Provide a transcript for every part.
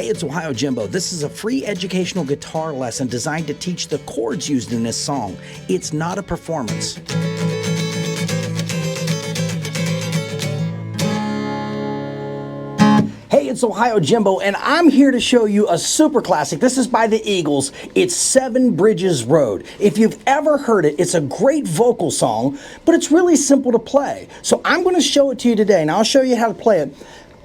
it's OhioJimbo. This is a free educational guitar lesson designed to teach the chords used in this song. It's not a performance. Hey, it's OhioJimbo, and I'm here to show you a super classic. This is by the Eagles. It's Seven Bridges Road. If you've ever heard it, it's a great vocal song, but it's really simple to play. So I'm going to show it to you today, and I'll show you how to play it.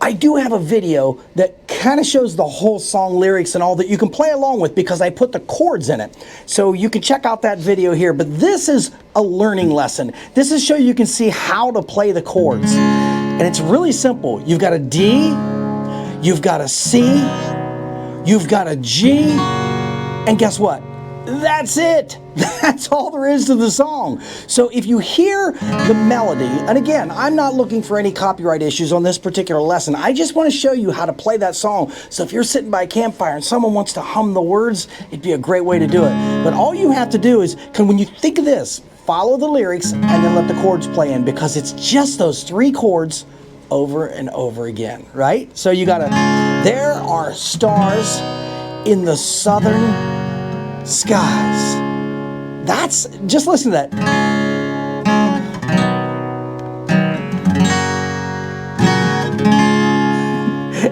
I do have a video that kind of shows the whole song lyrics and all that you can play along with because I put the chords in it. So you can check out that video here, but this is a learning lesson. This is so you can see how to play the chords. And it's really simple. You've got a D, you've got a C, you've got a G, and guess what? That's it. That's all there is to the song. So if you hear the melody, and again, I'm not looking for any copyright issues on this particular lesson. I just want to show you how to play that song. So if you're sitting by a campfire and someone wants to hum the words, it'd be a great way to do it. But all you have to do is, when you think of this, follow the lyrics and then let the chords play in, because it's just those three chords over and over again, right? So you gotta, there are stars in the southern skies. That's, just listen to that.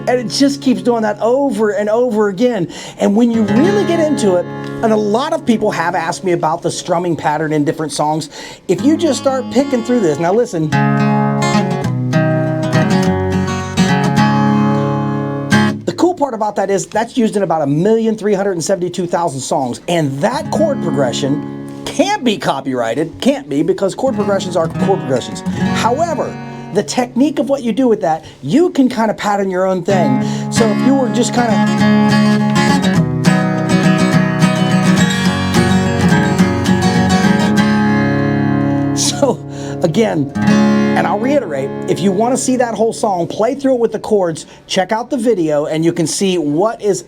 And it just keeps doing that over and over again. And when you really get into it, and a lot of people have asked me about the strumming pattern in different songs, if you just start picking through this, now listen. The cool part about that is that's used in about 1,372,000 songs, and that chord progression can't be copyrighted, can't be, because chord progressions are chord progressions. However, the technique of what you do with that, you can kind of pattern your own thing. So if you were just kind of... So again, and I'll reiterate, if you want to see that whole song, play through it with the chords, check out the video, and you can see what is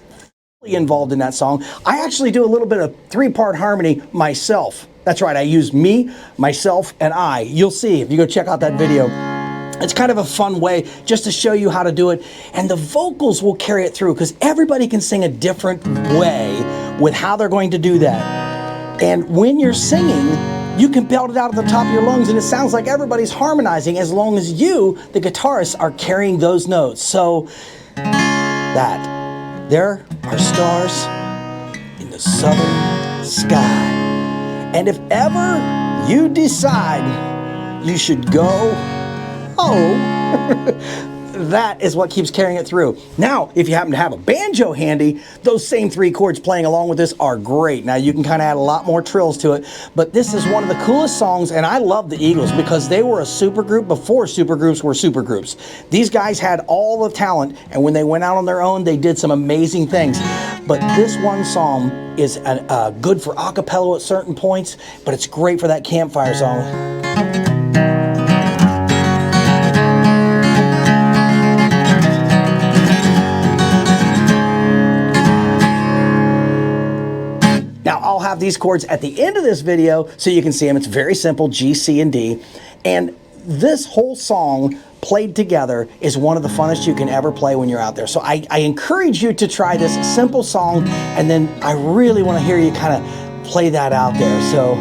involved in that song. I actually do a little bit of three-part harmony myself. That's right, I use me, myself, and I. You'll see if you go check out that video. It's kind of a fun way just to show you how to do it, and the vocals will carry it through, because everybody can sing a different way with how they're going to do that. And when you're singing, you can belt it out at the top of your lungs, and it sounds like everybody's harmonizing, as long as you, the guitarist, are carrying those notes. So that, there are stars in the southern sky. And if ever you decide you should go, that is what keeps carrying it through. Now, if you happen to have a banjo handy, those same three chords playing along with this are great. Now, you can kind of add a lot more trills to it, but this is one of the coolest songs, and I love the Eagles because they were a supergroup before supergroups were supergroups. These guys had all the talent, and when they went out on their own, they did some amazing things. But this one song is good for a cappella at certain points, but it's great for that campfire song. Now, I'll have these chords at the end of this video so you can see them. It's very simple, G, C, and D. And this whole song played together is one of the funnest you can ever play when you're out there. So I encourage you to try this simple song, and then I really want to hear you kind of play that out there. So,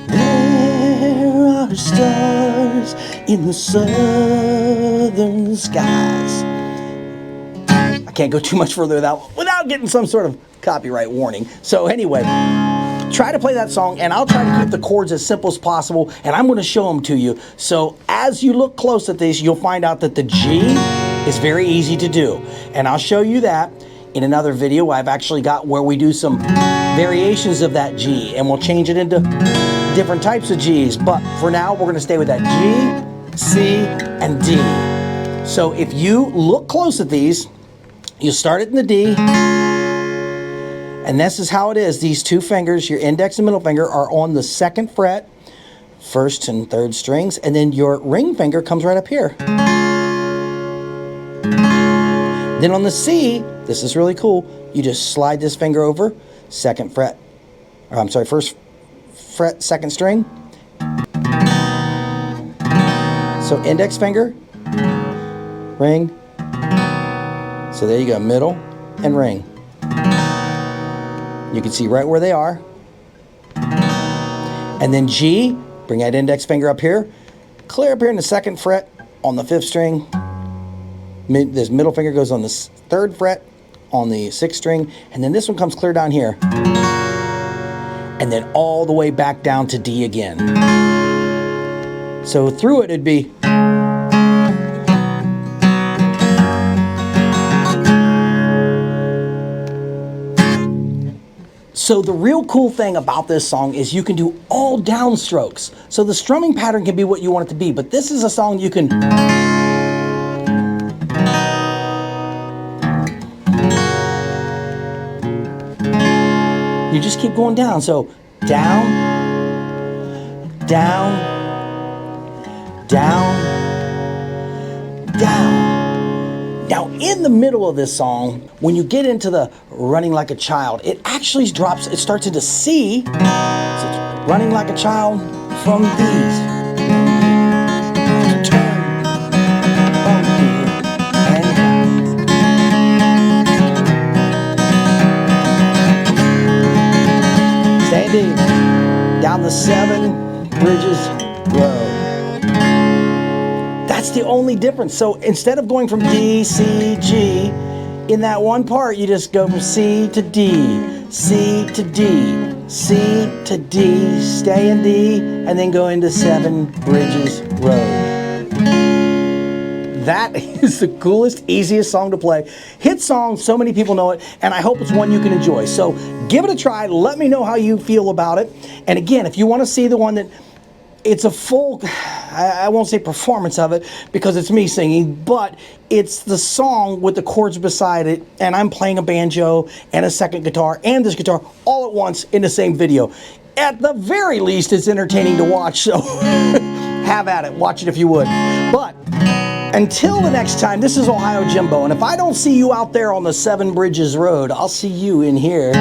there are stars in the southern skies. I can't go too much further without getting some sort of copyright warning. So anyway, try to play that song, and I'll try to keep the chords as simple as possible, and I'm going to show them to you. So as you look close at this, you'll find out that the G is very easy to do, and I'll show you that in another video. I've actually got where we do some variations of that G, and we'll change it into different types of Gs, but for now we're going to stay with that G, C, and D. So if you look close at these, you start it in the D, and this is how it is. These two fingers, your index and middle finger, are on the second fret, first and third strings, and then your ring finger comes right up here. Then on the C, this is really cool, you just slide this finger over, second fret, or I'm sorry, first fret, second string. So index finger, ring. So there you go, middle, and ring. You can see right where they are. And then G, bring that index finger up here, clear up here in the 2nd fret on the 5th string. This middle finger goes on the 3rd fret on the 6th string, and then this one comes clear down here. And then all the way back down to D again. So through it, it'd be. So the real cool thing about this song is you can do all downstrokes. So the strumming pattern can be what you want it to be, but this is a song you can. You just keep going down. So down, down, down, down. Now in the middle of this song, when you get into the running like a child, it actually drops, it starts into C. So it's running like a child from these. Down the 7 bridges road. That's the only difference. So instead of going from D, C, G, in that one part, you just go from C to D, C to D, C to D, stay in D, and then go into 7 bridges road. That is the coolest, easiest song to play. Hit song, so many people know it, and I hope it's one you can enjoy. So give it a try. Let me know how you feel about it. And again, if you want to see the one that, it's a full, I won't say performance of it because it's me singing, but it's the song with the chords beside it, and I'm playing a banjo and a 2nd guitar and this guitar all at once in the same video. At the very least, it's entertaining to watch, so have at it. Watch it if you would. But until the next time, this is OhioJimbo, and if I don't see you out there on the 7 Bridges Road, I'll see you in here.